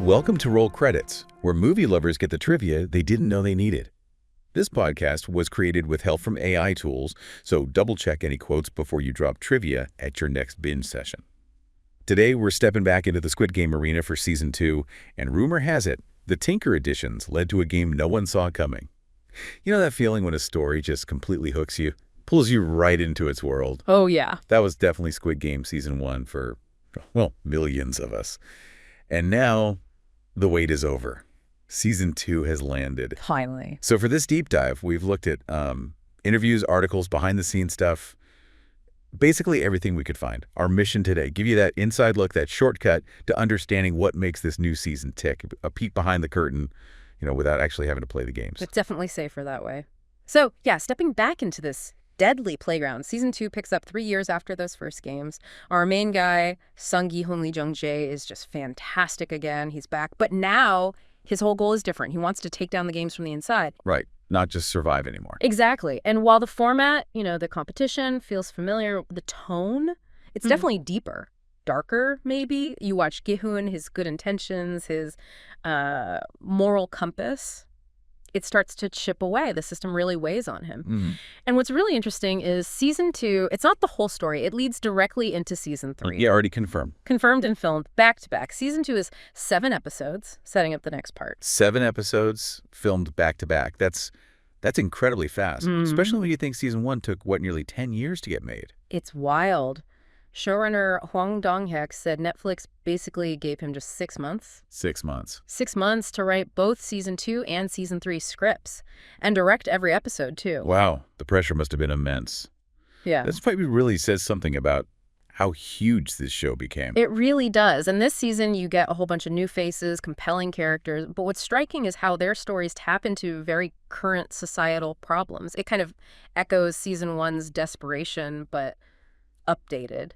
Welcome to Roll Credits, where movie lovers get the trivia they didn't know they needed. This podcast was created with help from AI tools, so double-check any quotes before you drop trivia at your next binge session. Today, we're stepping back into the Squid Game arena for Season 2, and rumor has it, the Tinker editions led to a game no one saw coming. You know that feeling when a story just completely hooks you, pulls you right into its world? Oh, yeah. That was definitely Squid Game Season 1 for, well, millions of us. And now, the wait is over. Season 2 has landed. Finally. So for this deep dive, we've looked at interviews, articles, behind-the-scenes stuff, basically everything we could find. Our mission today, give you that inside look, that shortcut to understanding what makes this new season tick, a peek behind the curtain, without actually having to play the games. It's definitely safer that way. So, yeah, stepping back into this deadly playground, Season 2 picks up 3 years after those first games. Our main guy, Sung Gi-hoon Lee Jung-jae, is just fantastic again. He's back. But now his whole goal is different. He wants to take down the games from the inside. Right. Not just survive anymore. Exactly. And while the format, the competition feels familiar, the tone, it's definitely deeper. Darker, maybe. You watch Gi-hoon, his good intentions, his moral compass. It starts to chip away. The system really weighs on him. And what's really interesting is Season 2, it's not the whole story. It leads directly into Season 3. Yeah, already confirmed. Confirmed and filmed back-to-back. Season 2 is 7 episodes, setting up the next part. 7 episodes filmed back-to-back. That's incredibly fast, especially when you think Season 1 took, nearly 10 years to get made. It's wild. Showrunner Dong-hyuk said Netflix basically gave him just 6 months. 6 months. 6 months to write both Season 2 and Season 3 scripts and direct every episode, too. Wow. The pressure must have been immense. Yeah. This probably really says something about how huge this show became. It really does. And this season, you get a whole bunch of new faces, compelling characters. But what's striking is how their stories tap into very current societal problems. It kind of echoes Season 1's desperation, but updated.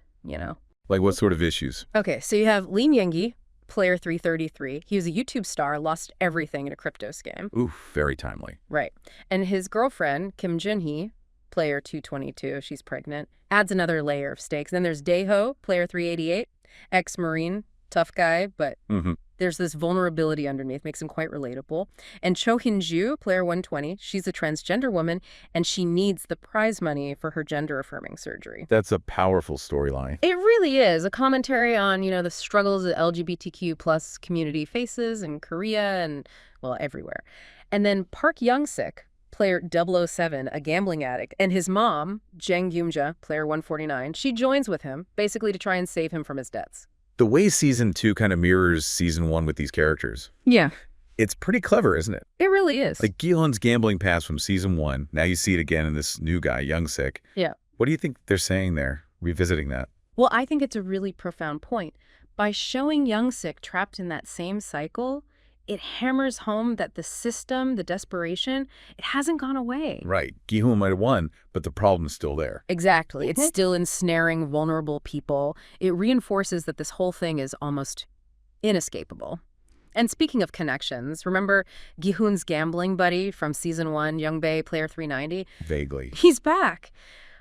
Like what sort of issues? Okay, so you have Lee Myung-gi, player 333. He was a YouTube star, lost everything in a crypto scam. Oof, very timely. Right. And his girlfriend, Kim Jun-hee, player 222, she's pregnant, adds another layer of stakes. Then there's Dae-ho, player 388, ex-Marine, tough guy, but there's this vulnerability underneath, makes him quite relatable. And Cho Hin-ju, player 120, she's a transgender woman, and she needs the prize money for her gender-affirming surgery. That's a powerful storyline. It really is. A commentary on, the struggles the LGBTQ plus community faces in Korea and, well, everywhere. And then Park Young-sik, player 007, a gambling addict, and his mom, Jung Jae, player 149, she joins with him, basically to try and save him from his debts. The way Season 2 kind of mirrors Season 1 with these characters. Yeah. It's pretty clever, isn't it? It really is. Like Gi-hoon's gambling past from Season 1, now you see it again in this new guy, Young-sik. Yeah. What do you think they're saying there, revisiting that? Well, I think it's a really profound point. By showing Young-sik trapped in that same cycle, it hammers home that the system, the desperation, it hasn't gone away. Right. Gi-hoon might have won, but the problem is still there. Exactly. It's still ensnaring vulnerable people. It reinforces that this whole thing is almost inescapable. And speaking of connections, remember Gi-hoon's gambling buddy from Season 1, Jung-jae, player 390? Vaguely. He's back.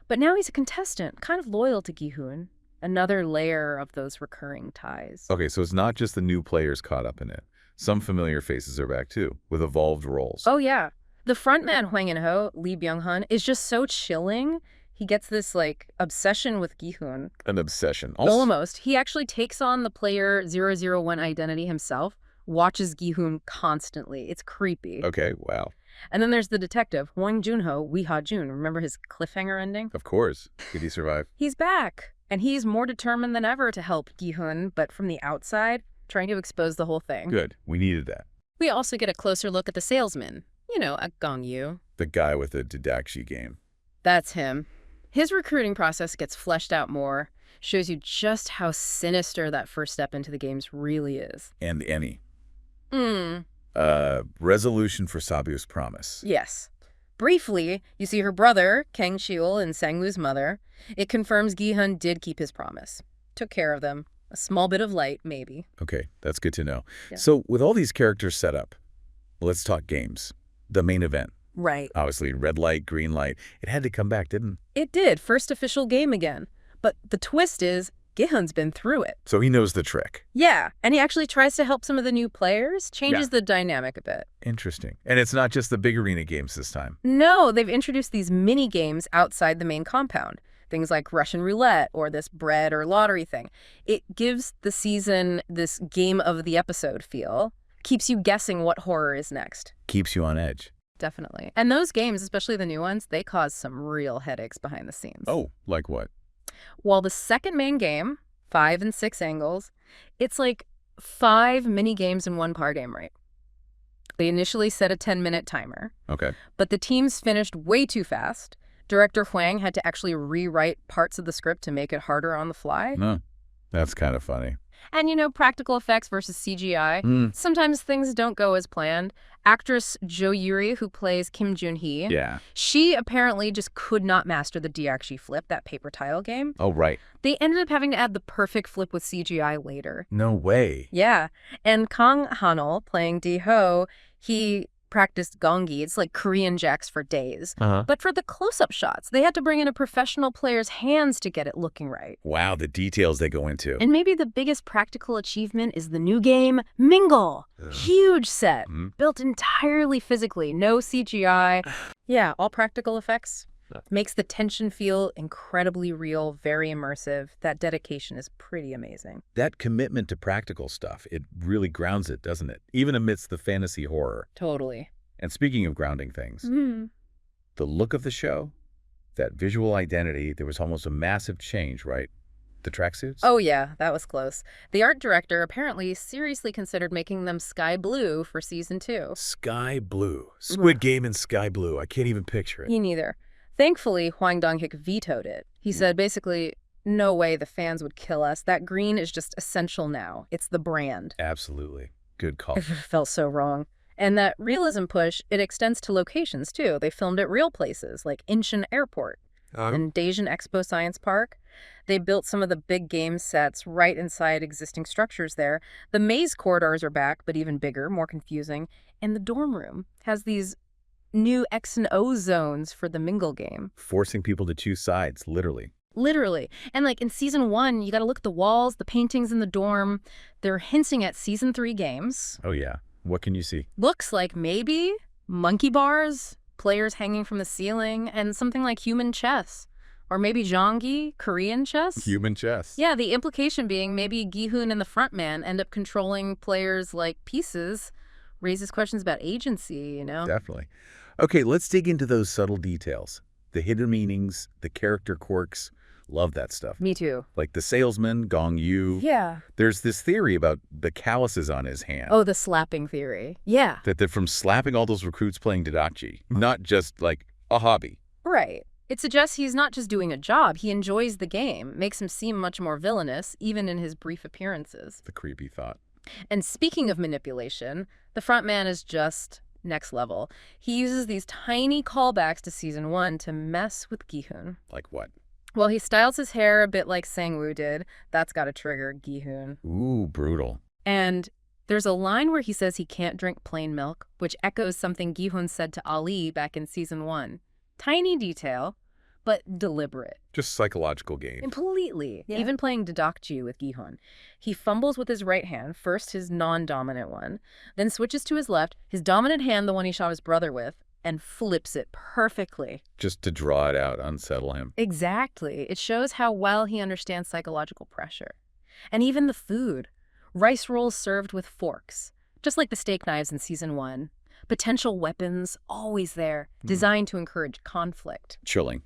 But now he's a contestant, kind of loyal to Gi-hoon. Another layer of those recurring ties. Okay, so it's not just the new players caught up in it. Some familiar faces are back, too, with evolved roles. Oh, yeah. The frontman, Hwang In-ho, Lee Byung-hun, is just so chilling. He gets this, obsession with Gi-hoon. An obsession. Almost. He actually takes on the player 001 identity himself, watches Gi-hoon constantly. It's creepy. Okay, wow. And then there's the detective, Hwang Jun-ho, Wee Ha-jun. Remember his cliffhanger ending? Of course. Did he survive? He's back. And he's more determined than ever to help Gi-hoon, but from the outside, trying to expose the whole thing. Good. We needed that. We also get a closer look at the salesman. A Gong-yu. The guy with the Didakshi game. That's him. His recruiting process gets fleshed out more, shows you just how sinister that first step into the games really is. And Annie. Resolution for Sabu's promise. Yes. Briefly, you see her brother, Kang Cheol, and Sang-woo's mother. It confirms Gi-hoon did keep his promise. Took care of them. A small bit of light, maybe. Okay, that's good to know. Yeah. So with all these characters set up, let's talk games. The main event. Right. Obviously, red light, green light. It had to come back, didn't it? It did. First official game again. But the twist is Gi-hun's been through it. So he knows the trick. Yeah, and he actually tries to help some of the new players, changes the dynamic a bit. Interesting. And it's not just the big arena games this time. No, they've introduced these mini games outside the main compound. Things like Russian roulette or this bread or lottery thing. It gives the season this game of the episode feel. Keeps you guessing what horror is next. Keeps you on edge. Definitely. And those games, especially the new ones, they cause some real headaches behind the scenes. Oh, like what? Well, the second main game, 5 and 6 angles, it's like 5 mini games in one par game, right? They initially set a 10-minute timer. Okay. But the teams finished way too fast. Director Hwang had to actually rewrite parts of the script to make it harder on the fly. No, that's kind of funny. And, practical effects versus CGI. Sometimes things don't go as planned. Actress Jo Yuri, who plays Kim Jun-hee, she apparently just could not master the Diakshi flip, that paper tile game. Oh, right. They ended up having to add the perfect flip with CGI later. No way. Yeah. And Kang Hanol, playing Di-ho, he practiced gongi. It's like Korean jacks for days. But for the close-up shots, they had to bring in a professional player's hands to get it looking right. Wow, the details they go into. And maybe the biggest practical achievement is the new game, Mingle. Huge set, built entirely physically, no CGI. Yeah, all practical effects. Makes the tension feel incredibly real, very immersive. That dedication is pretty amazing. That commitment to practical stuff, it really grounds it, doesn't it? Even amidst the fantasy horror. Totally. And speaking of grounding things, the look of the show, that visual identity, there was almost a massive change, right? The tracksuits? Oh, yeah, that was close. The art director apparently seriously considered making them sky blue for season 2. Sky blue. Squid Game in sky blue. I can't even picture it. Me neither. Thankfully, Hwang Dong-hyuk vetoed it. He said, basically, no way the fans would kill us. That green is just essential now. It's the brand. Absolutely. Good call. It felt so wrong. And that realism push, it extends to locations, too. They filmed at real places, like Incheon Airport and Daejeon Expo Science Park. They built some of the big game sets right inside existing structures there. The maze corridors are back, but even bigger, more confusing. And the dorm room has these new X and O zones for the Mingle game. Forcing people to choose sides, literally. Literally. And like in season 1, you got to look at the walls, the paintings in the dorm. They're hinting at season 3 games. Oh, yeah. What can you see? Looks like maybe monkey bars, players hanging from the ceiling, and something like human chess. Or maybe Jeongi, Korean chess? Human chess. Yeah, the implication being maybe Gi-hun and the front man end up controlling players like pieces. Raises questions about agency, Definitely. Okay, let's dig into those subtle details. The hidden meanings, the character quirks. Love that stuff. Me too. Like the salesman, Dong-hyuk. Yeah. There's this theory about the calluses on his hand. Oh, the slapping theory. Yeah. That from slapping all those recruits playing Dadachi, not just like a hobby. Right. It suggests he's not just doing a job, he enjoys the game. Makes him seem much more villainous, even in his brief appearances. The creepy thought. And speaking of manipulation, the front man is just next level. He uses these tiny callbacks to season 1 to mess with Gi-hun. Like what? Well, he styles his hair a bit like Sang-woo did. That's got to trigger Gi-hun. Ooh, brutal. And there's a line where he says he can't drink plain milk, which echoes something Gi-hun said to Ali back in season 1. Tiny detail, but deliberate. Just psychological game. Completely. Yeah. Even playing Dadachi with Gi-hun. He fumbles with his right hand, first his non-dominant one, then switches to his left, his dominant hand, the one he shot his brother with, and flips it perfectly. Just to draw it out, unsettle him. Exactly. It shows how well he understands psychological pressure. And even the food. Rice rolls served with forks, just like the steak knives in season 1. Potential weapons, always there, designed to encourage conflict. Chilling.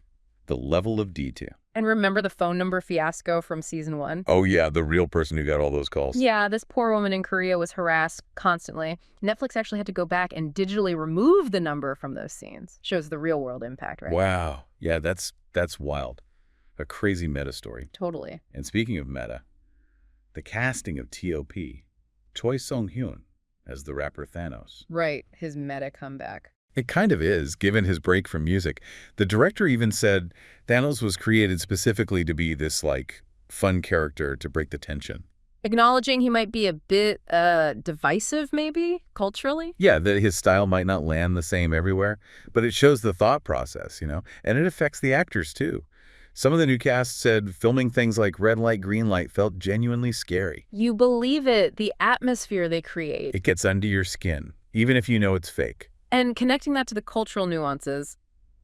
The level of detail. And remember the phone number fiasco from season 1? Oh, yeah, the real person who got all those calls. Yeah, this poor woman in Korea was harassed constantly. Netflix actually had to go back and digitally remove the number from those scenes. Shows the real-world impact, right? Wow. Yeah, that's wild. A crazy meta story. Totally. And speaking of meta, the casting of T.O.P., Choi Sung-hyun as the rapper Thanos. Right, his meta comeback. It kind of is, given his break from music. The director even said Thanos was created specifically to be this, fun character to break the tension. Acknowledging he might be a bit divisive, maybe, culturally? Yeah, that his style might not land the same everywhere, but it shows the thought process, and it affects the actors, too. Some of the new cast said filming things like red light, green light felt genuinely scary. You believe it, the atmosphere they create. It gets under your skin, even if you know it's fake. And connecting that to the cultural nuances,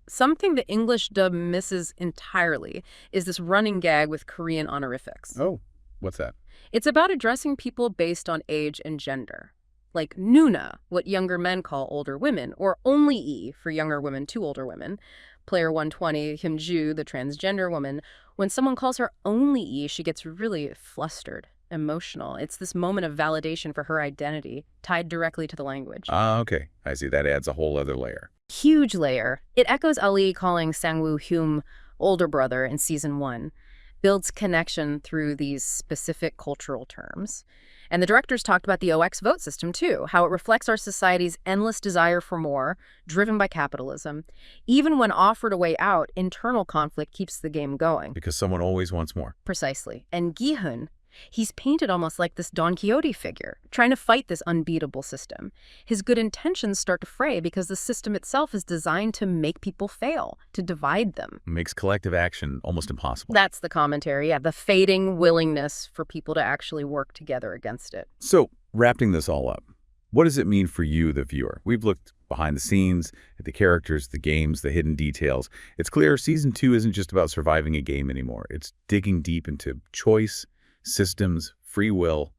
something the English dub misses entirely is this running gag with Korean honorifics. Oh, what's that? It's about addressing people based on age and gender. Like Nuna, what younger men call older women, or only E for younger women to older women. Player 120, Hyun-ju, the transgender woman, when someone calls her only E, she gets really flustered, emotional. It's this moment of validation for her identity, tied directly to the language. Ah, okay. I see. That adds a whole other layer. Huge layer. It echoes Ali calling Sang-woo Hyum older brother in season 1, builds connection through these specific cultural terms. And the directors talked about the OX vote system, too, how it reflects our society's endless desire for more, driven by capitalism. Even when offered a way out, internal conflict keeps the game going. Because someone always wants more. Precisely. And Gi-hun, he's painted almost like this Don Quixote figure, trying to fight this unbeatable system. His good intentions start to fray because the system itself is designed to make people fail, to divide them. Makes collective action almost impossible. That's the commentary, yeah, the fading willingness for people to actually work together against it. So, wrapping this all up, what does it mean for you, the viewer? We've looked behind the scenes, at the characters, the games, the hidden details. It's clear Season 2 isn't just about surviving a game anymore. It's digging deep into choice, systems, free will,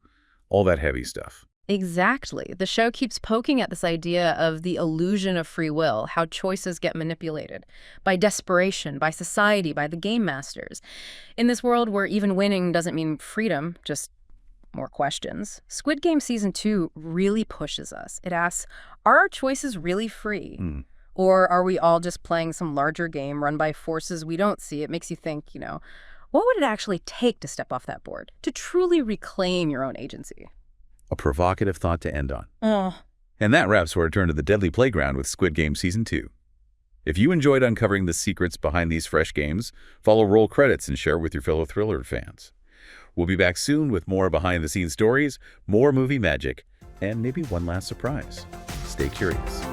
all that heavy stuff. Exactly. The show keeps poking at this idea of the illusion of free will, how choices get manipulated by desperation, by society, by the game masters. In this world where even winning doesn't mean freedom, just more questions, Squid Game Season 2 really pushes us. It asks, are our choices really free? Or are we all just playing some larger game run by forces we don't see? It makes you think, what would it actually take to step off that board, to truly reclaim your own agency? A provocative thought to end on. And that wraps our return to the deadly playground with Squid Game Season 2. If you enjoyed uncovering the secrets behind these fresh games, follow Roll Credits and share with your fellow thriller fans. We'll be back soon with more behind-the-scenes stories, more movie magic, and maybe one last surprise. Stay curious.